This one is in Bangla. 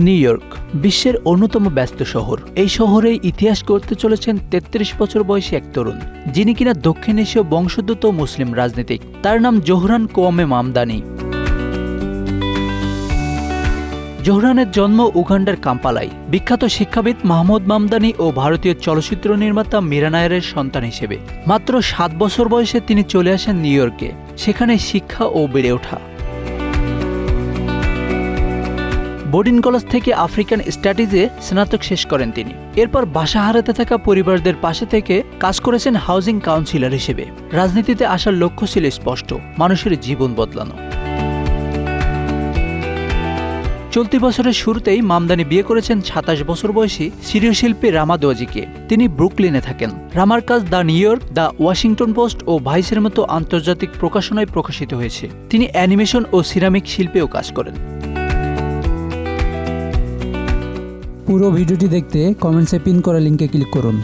নিউ ইয়র্ক বিশ্বের অন্যতম ব্যস্ত শহর। এই শহরে ইতিহাস গড়তে চলেছেন ৩৩ বছর বয়সী এক তরুণ, যিনি কিনা দক্ষিণ এশীয় বংশোদ্ভূত মুসলিম রাজনীতিক। তার নাম জোহরান কোয়ামে মামদানি। জোহরানের জন্ম উগান্ডার কাম্পালায়। বিখ্যাত শিক্ষাবিদ মাহমুদ মামদানি ও ভারতীয় চলচ্চিত্র নির্মাতা মীরা নায়ারের সন্তান হিসেবে মাত্র ৭ বছর বয়সে তিনি চলে আসেন নিউ ইয়র্কে। সেখানে শিক্ষা ও বেড়ে ওঠা। বোর্ডিং কলেজ থেকে আফ্রিকান স্টাডিজে স্নাতক শেষ করেন তিনি। এরপর বাসা হারাতে থাকা পরিবারদের পাশে থেকে কাজ করেছেন হাউজিং কাউন্সিলর হিসেবে। রাজনীতিতে আসার লক্ষ্য ছিল স্পষ্ট, মানুষের জীবন বদলানো। চলতি বছরের শুরুতেই মামদানি বিয়ে করেছেন ২৭ বছর বয়সী সিরীয় শিল্পী রামা দোয়াজিকে। তিনি ব্রুকলিনে থাকেন। রামার কাজ the New York, the Washington Post ও ভাইসের মতো আন্তর্জাতিক প্রকাশনায় প্রকাশিত হয়েছে। তিনি অ্যানিমেশন ও সিরামিক শিল্পেও কাজ করেন। পুরো ভিডিওটি দেখতে কমেন্টসে পিন করা লিঙ্কে ক্লিক করুন।